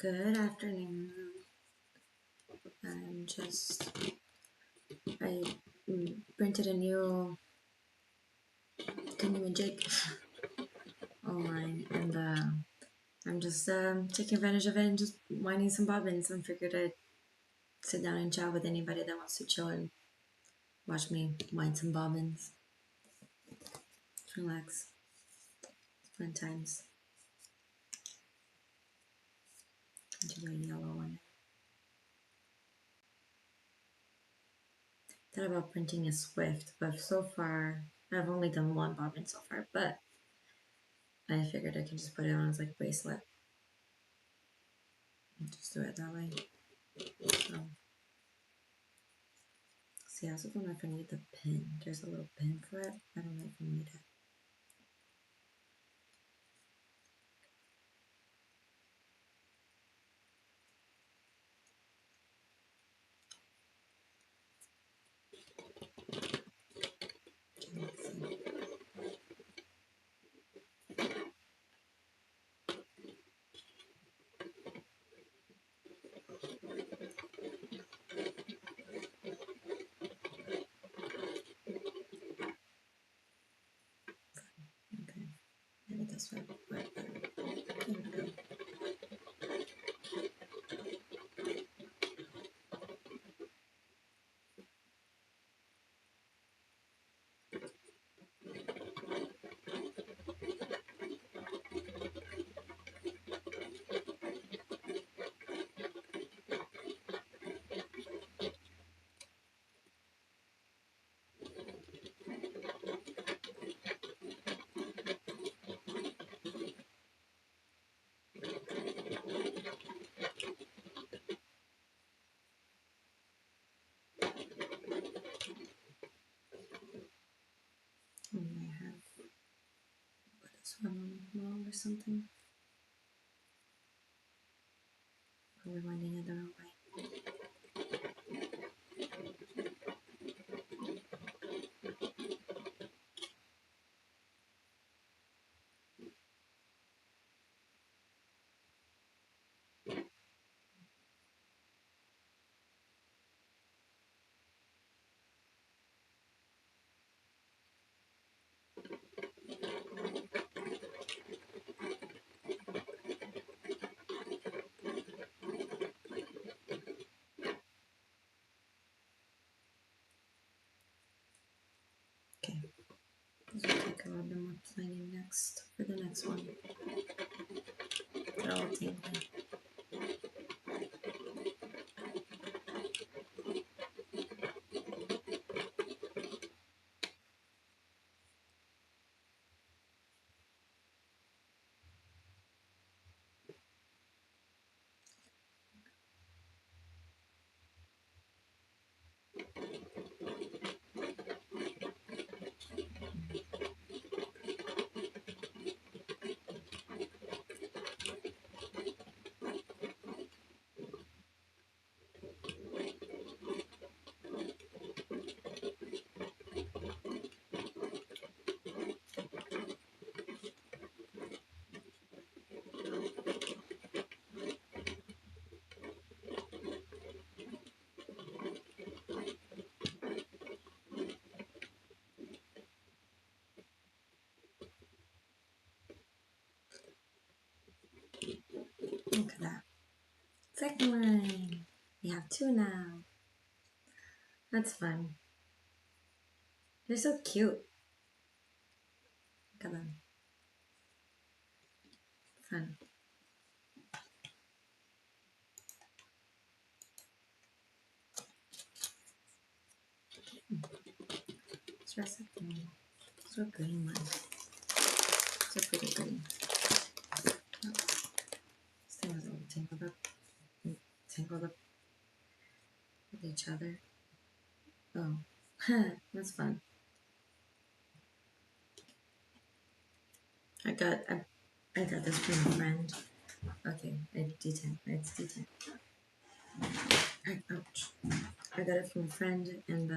Good afternoon. I printed a new jig online, and I'm just taking advantage of it and just winding some bobbins. I figured I'd sit down and chat with anybody that wants to chill and watch me wind some bobbins. Relax. Fun times. Into the yellow one. Thought about printing a Swift, but so far I've only done one bobbin so far, but I figured I could just put it on as like a bracelet. And just do it that way. So, see, I also don't know if I need the pin. There's a little pin for it. I don't know if I need it. Let's see. Okay, maybe this way. Right there. There we go. We may have put this one on the wall or something. Probably winding it the wrong way. Okay, this will take a little bit more planing next for the next one. They're all tingling. Look at that. Second one. We have two now. That's fun. They're so cute. Look at them. Fun. Let's dress up green. So green one. So pretty green. Oh, this thing was all tangled up with each other. Oh, that's fun. I got this from a friend. Okay, it's D10. Ouch. I got it from a friend, and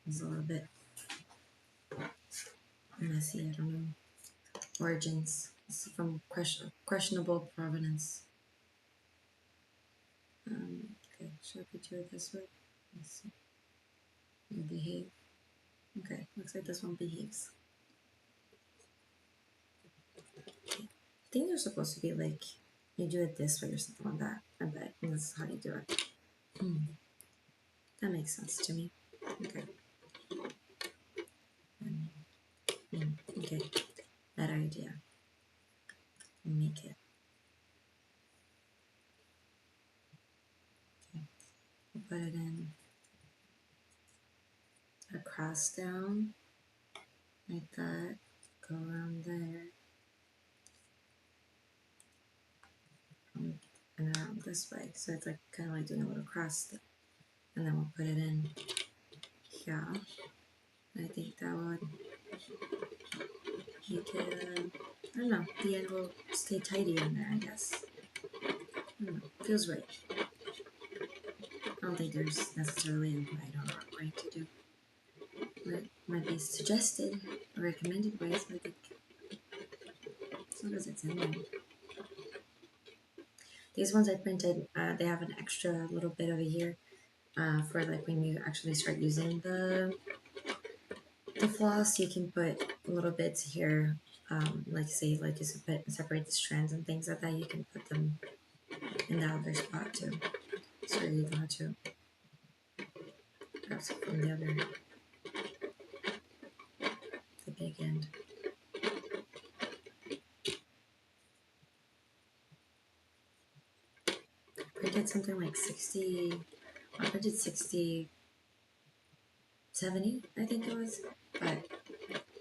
it's a little bit messy. I don't know origins. It's from questionable provenance. Okay, should I put you this way? Let's see. You behave. Okay, looks like this one behaves. Okay. I think they're supposed to be like, you do it this way or something like that. I bet this is how you do it. That makes sense to me. Okay. Okay, that idea. Make it. Okay, we'll put it in across down, like that. Go around there. And around this way. So it's like kind of like doing a little cross. And then we'll put it in here. I think that would make it, I don't know, the end will stay tidy in there, I guess. I don't know, feels right. I don't think there's necessarily a right or wrong way to do what might be suggested or recommended ways, but I think as long as it's in there. These ones I printed, they have an extra little bit over here for like when you actually start using the floss. You can put little bits here, like say like you separate the strands and things like that. You can put them in the other spot too, so you don't have to grab some from the other, the big end. I printed something like 60. I printed 60, 70, I think it was, but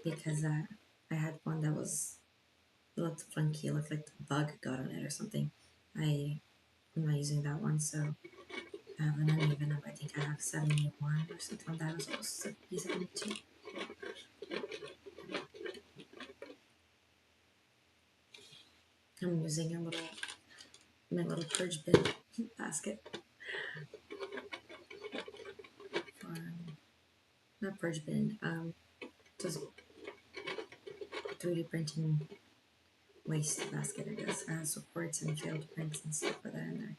because I had one that was, it looked funky, it looked like the bug got on it or something. I'm not using that one, so I have an uneven number. I think I have 71 or something like that. I was supposed to be 72. I'm using my little purge bin basket for, not purge bin, just 3D printing waste basket, I guess. It has supports and failed prints and stuff like that in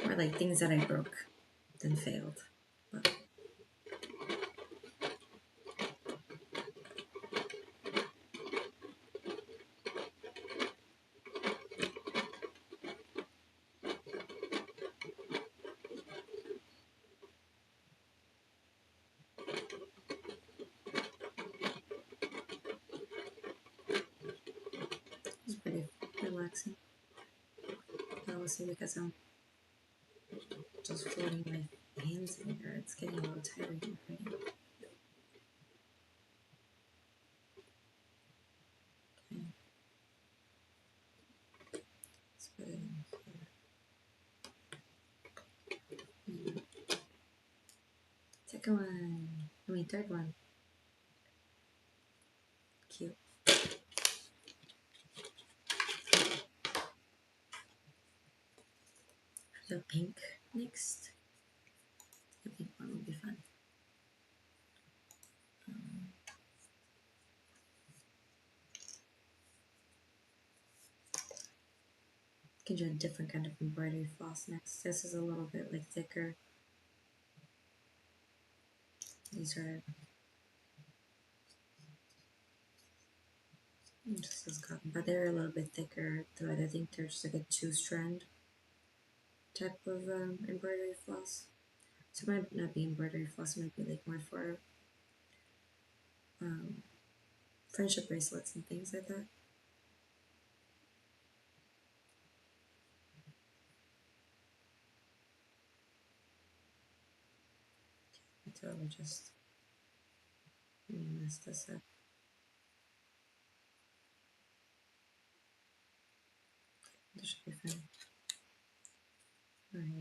there. Or like things that I broke, then failed. But it's pretty relaxing. Obviously because I'm just floating my hands in here, it's getting a little tiring already. Okay. Let's put it in here. Second one. I mean third one. Cute. The pink next. The pink one will be fun. You can do a different kind of embroidery floss next. This is a little bit like thicker. These are just as cotton, but they're a little bit thicker. Though I think they're just like a 2-strand type of embroidery floss. So it might not be embroidery floss. It might be like more for friendship bracelets and things like that. I totally just messed this up. This should be fine. Alright.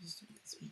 Just do it this way.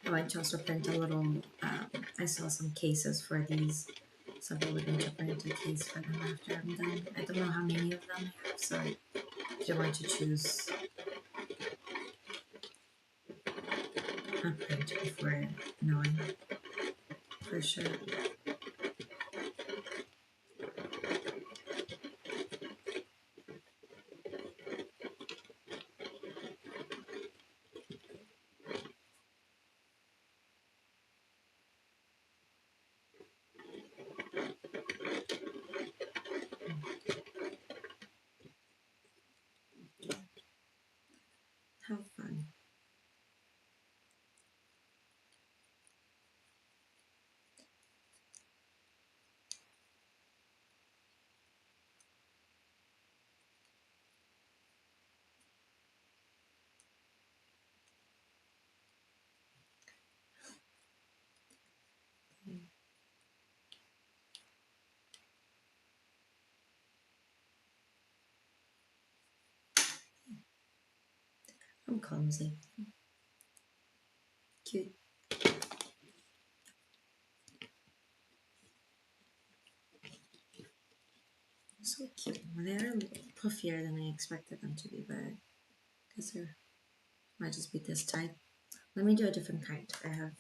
I went to also print a little, I saw some cases for these, so I'm probably going to print a case for them after I'm done. I don't know how many of them I have, so I didn't want to choose a print before knowing for sure. How fun. I'm clumsy. Cute. So cute. They're a little puffier than I expected them to be, but I guess they might just be this tight. Let me do a different kind. I have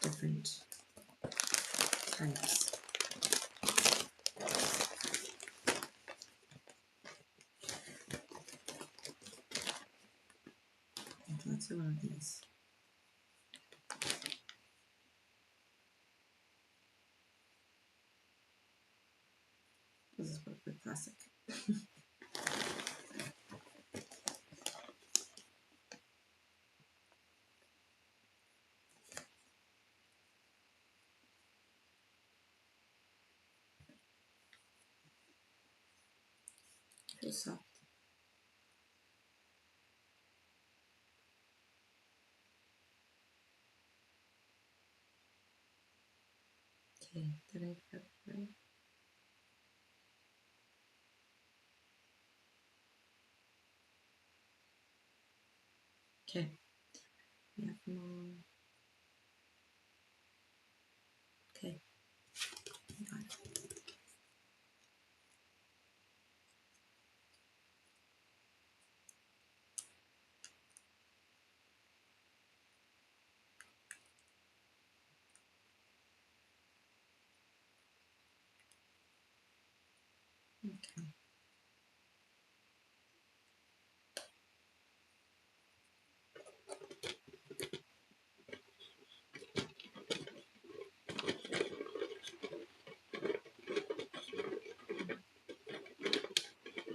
different types. Let's do one of these. This is probably plastic. Very soft. Okay, did I grab it right? Okay. Yeah, more. Okay. Got it. Okay.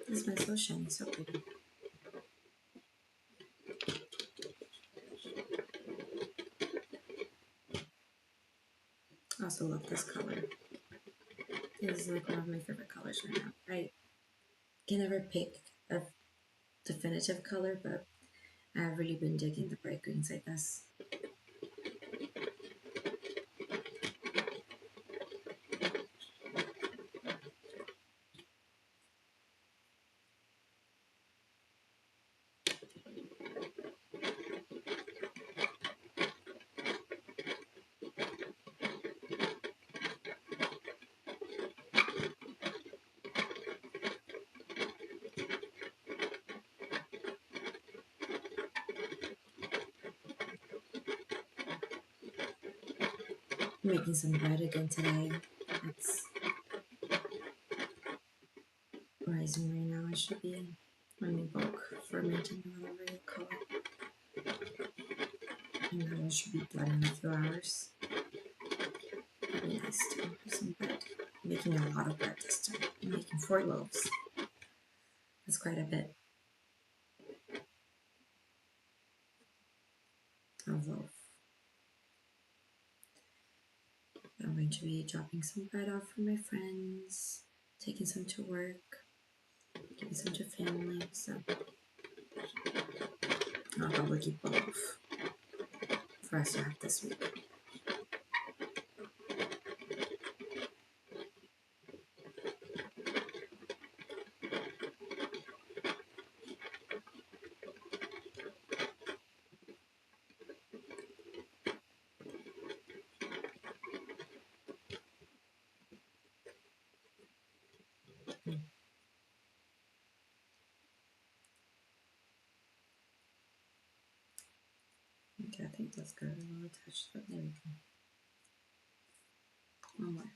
This smells so shiny, so pretty. I also love this color. This is like one of my favorite colors right now. I can never pick a definitive color, but I've really been digging the bright greens like this. I'm making some bread again today. It's rising right now. I should be on the bulk fermenting, whatever you call it. And then it should be done in a few hours. It'd be nice to have some bread. I'm making a lot of bread this time. I'm making 4 loaves. That's quite a bit of loaf. I'm going to be dropping some bread off for my friends, taking some to work, giving some to family, so I'll probably keep both for us to have this week. Okay, I think that's good. I'll attach that. There we go. One more.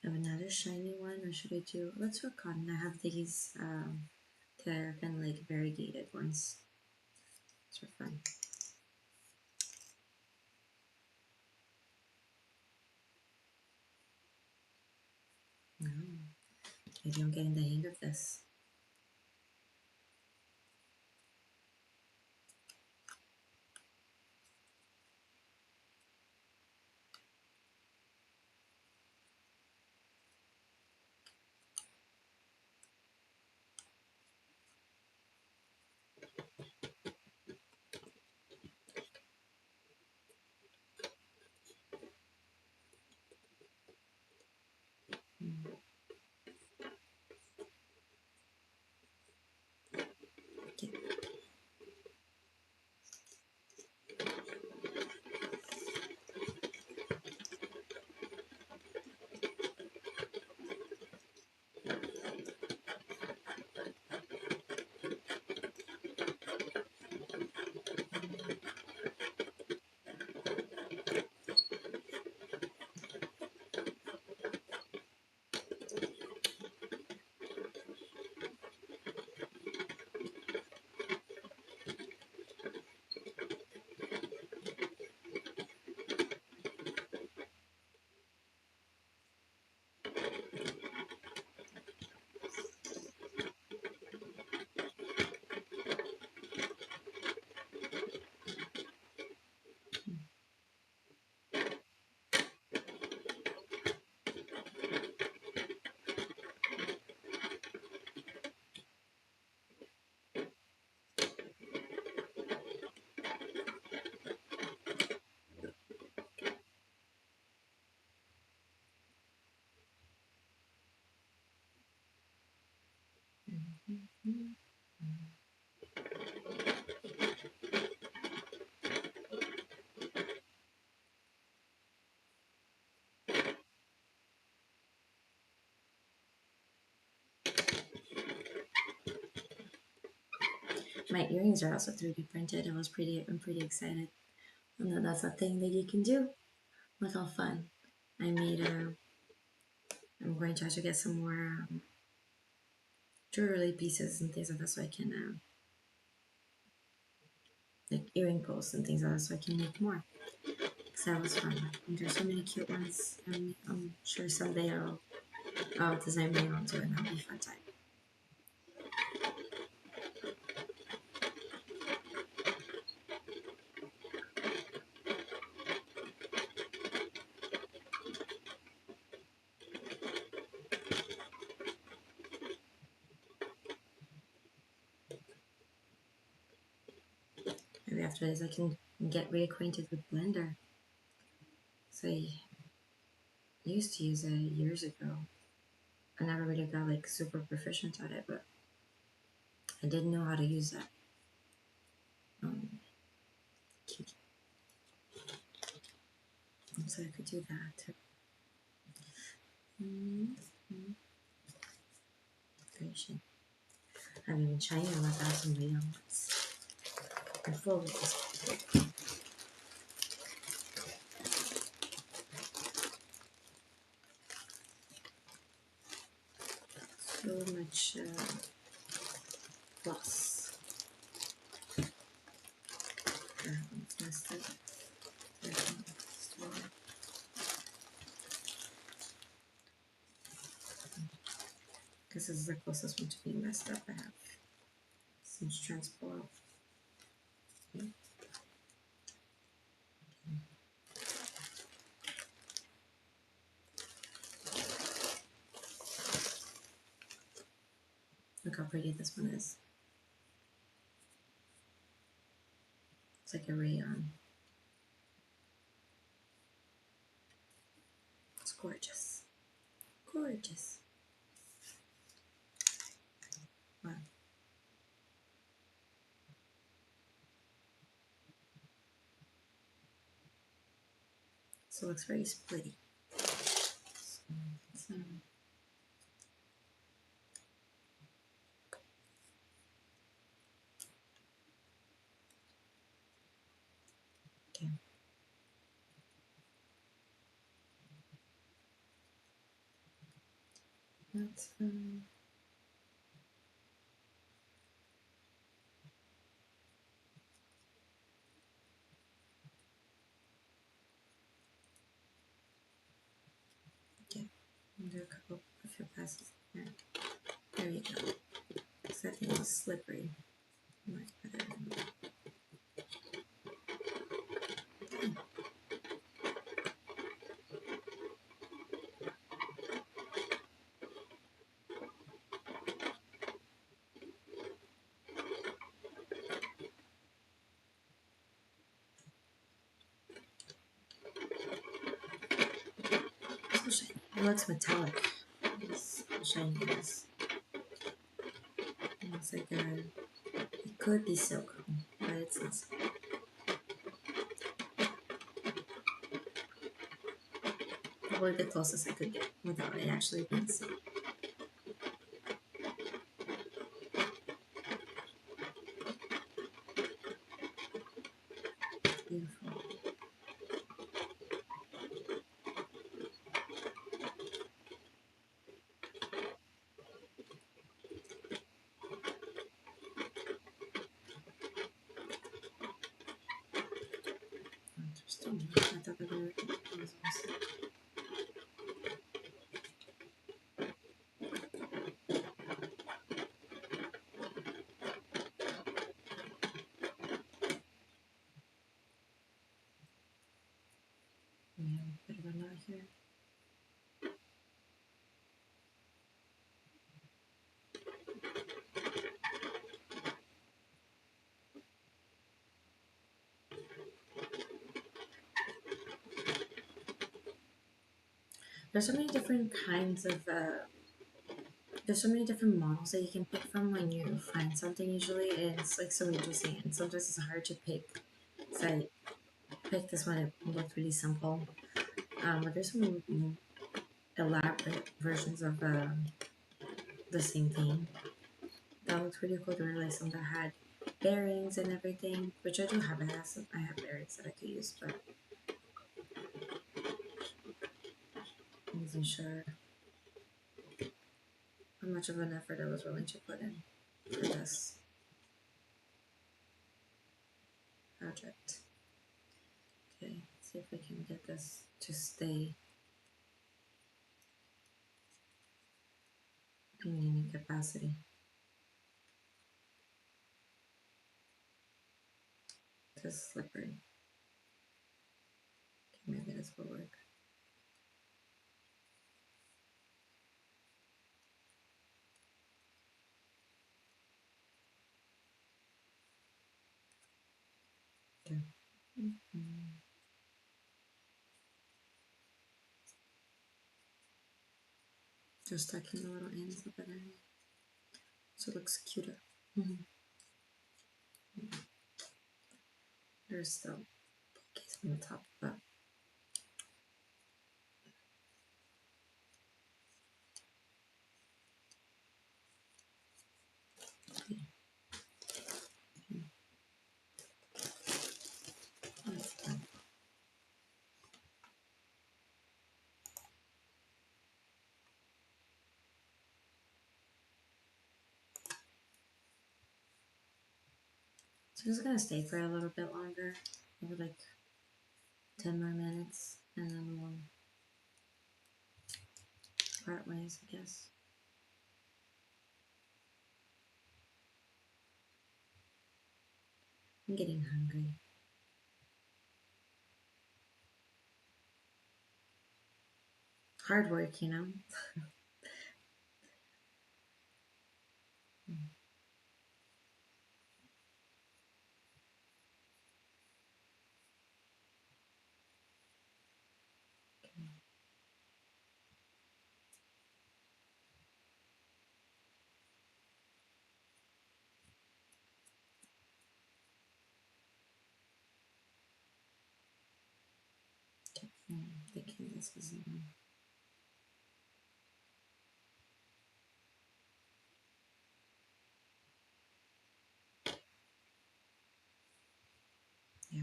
I have another shiny one, or should I do? Let's do a cotton. I have these. They're kind of like variegated ones. These are fun. Oh, maybe I'm getting the hang of this. Mm. Okay. Mm-hmm. My earrings are also 3D printed. I'm pretty excited. And then that's a thing that you can do. Look how fun. I made I'm going to try to get some more jewelry pieces and things like that so I can, like earring posts and things like that so I can make more. Because that was fun. And there's so many cute ones. And I'm sure someday I'll design my own too and that'll be a fun time. Maybe after this I can get reacquainted with Blender. So I used to use it years ago. I never really got like super proficient at it, but I didn't know how to use that. Cute. So I could do that too. Creation. I'm even shiny on my bathroom my young ones. I'm full with this. So much floss. Messed up. Because this is the closest one to being messed up I have since transport. Okay. Look how pretty this one is. It's like a rayon. It's gorgeous. Gorgeous. Wow. So it looks very splitty. So, okay. That's okay. Do a few passes there. There you go. Because that thing is slippery. Much better. So shiny. It looks metallic. It's shiny. It looks like it could be silk, but it's not silk. Probably the closest I could get without it actually being silk. Beautiful. Interesting. I thought that it was also. We have a bit of a knot here. There's so many different kinds of there's so many different models that you can pick from when you find something usually, and it's like so interesting, and sometimes it's hard to pick. So I picked this one, it looked really simple, but there's some elaborate versions of the same thing that looked pretty cool. There were like some that had bearings and everything, which I do have. I have bearings that I could use, but I wasn't sure how much of an effort I was willing to put in for this project. Okay, see if I can get this to stay in any capacity. This is slippery. Okay, maybe this will work. Okay. Just tucking the little ends of it in so it looks cuter. There's still case on the top, but so it's gonna stay for a little bit longer, maybe like 10 more minutes, and then we'll part ways, I guess. I'm getting hungry. Hard work, you know. I'm thinking this is the one. Yeah.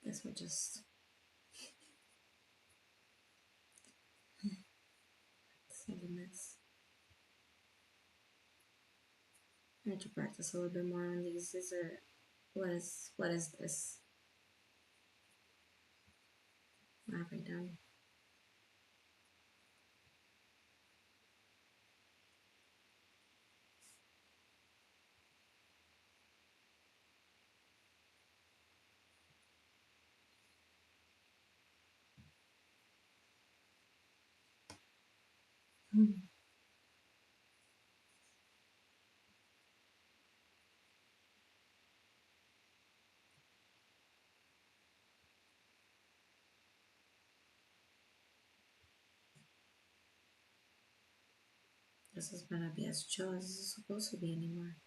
Guess we'll just save a mess. I need to practice a little bit more on these. These are what is this? What have I done? This is gonna be as chill as it's supposed to be anymore.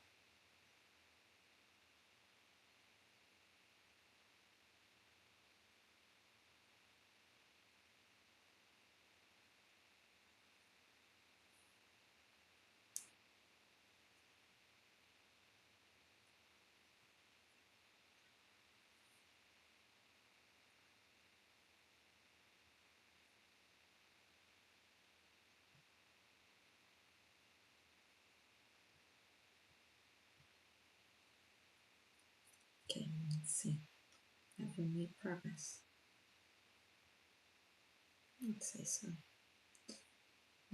Okay, let's see. Have we made progress? I'd say so.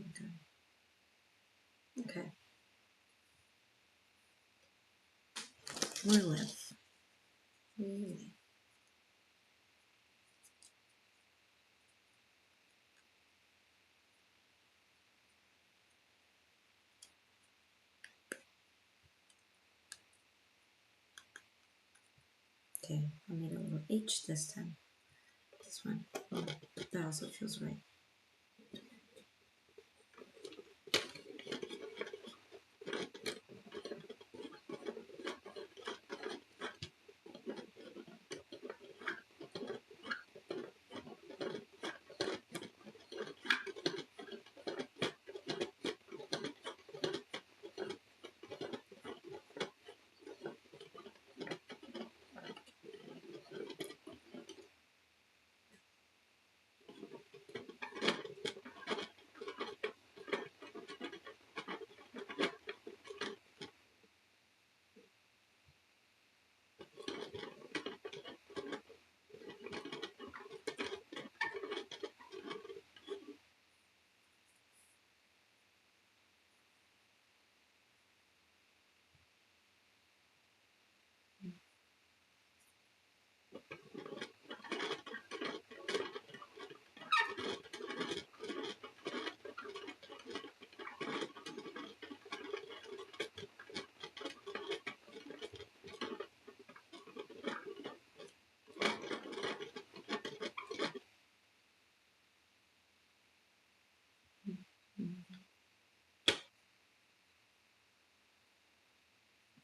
Okay. Okay. We live. We live. Okay, I made a little H this time. This one. Oh, that also feels right.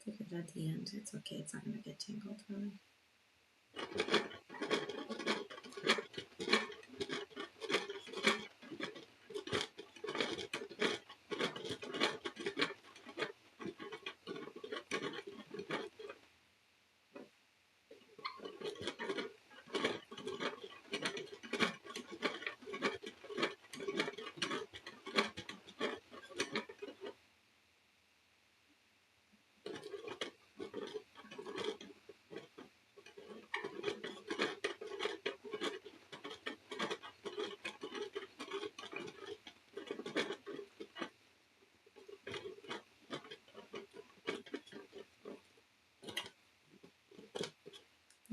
Take it at the end. It's okay. It's not going to get tangled really.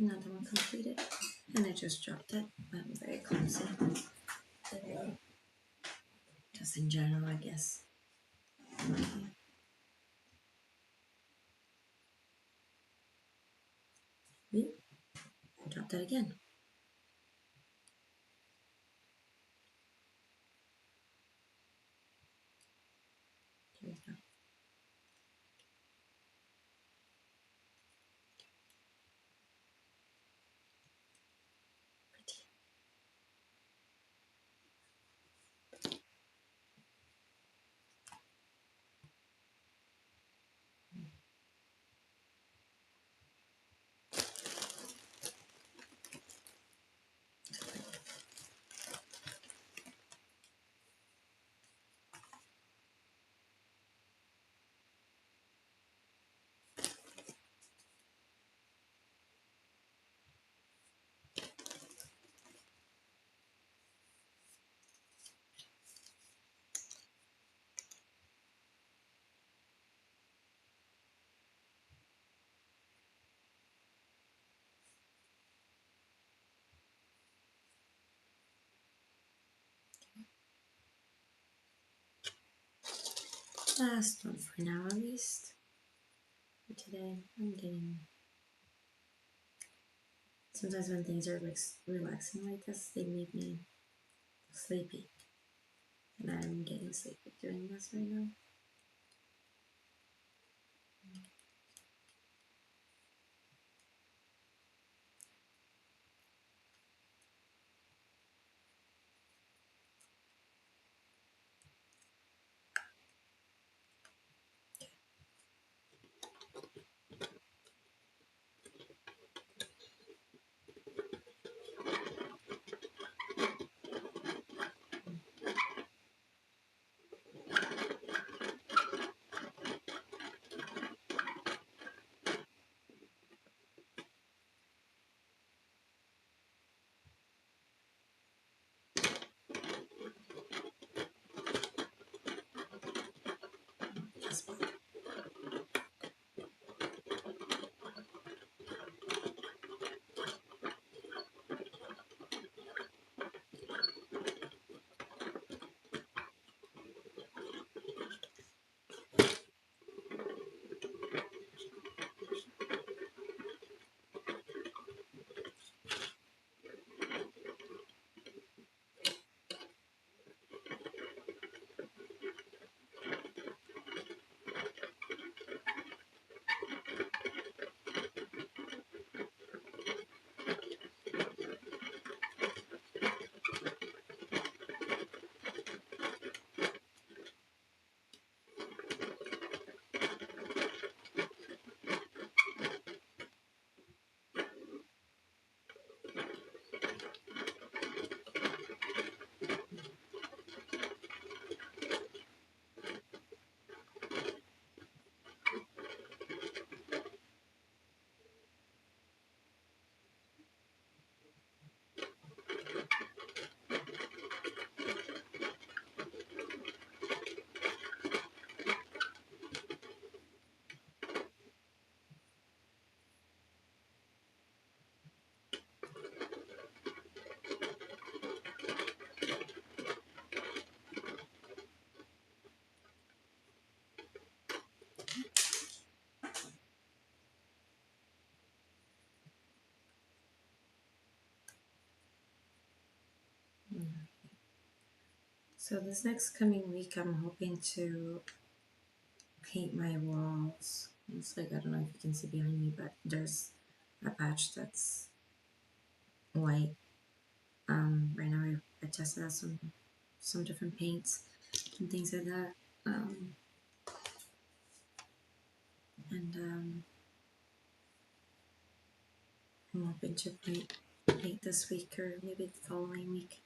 Another one completed. And I just dropped it. I'm very clumsy. Just in general, I guess. Okay. Wait, I dropped that again. we go. Pretty. Last one for now, at least. For today, I'm getting. Sometimes when things are like relaxing like this, they make me sleepy. And I'm getting sleepy doing this right now. That's fine. So this next coming week, I'm hoping to paint my walls. It's like, I don't know if you can see behind me, but there's a patch that's white. Right now I tested out some different paints and things like that. And I'm hoping to paint this week or maybe the following week.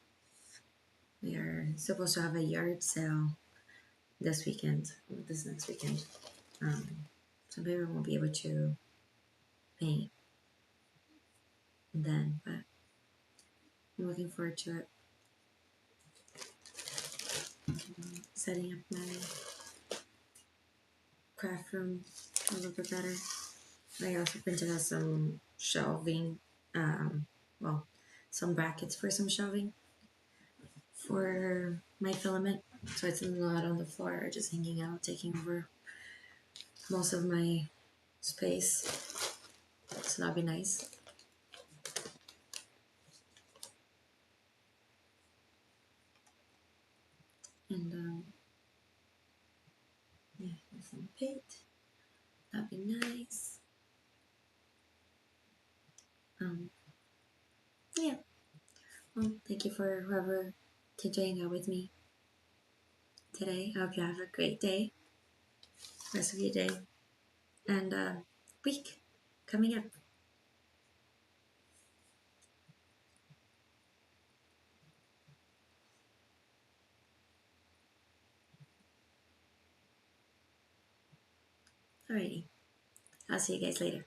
We are supposed to have a yard sale this next weekend. So maybe we won't be able to paint then, but I'm looking forward to it. Setting up my craft room a little bit better. I also printed out some shelving, well, some brackets for some shelving for my filament, so it's not on the floor or just hanging out, taking over most of my space. So that'd be nice. And some paint. That'd be nice. Yeah. Well, thank you for whoever came to hang out with me today. I hope you have a great day, rest of your day, and week coming up. Alrighty. I'll see you guys later.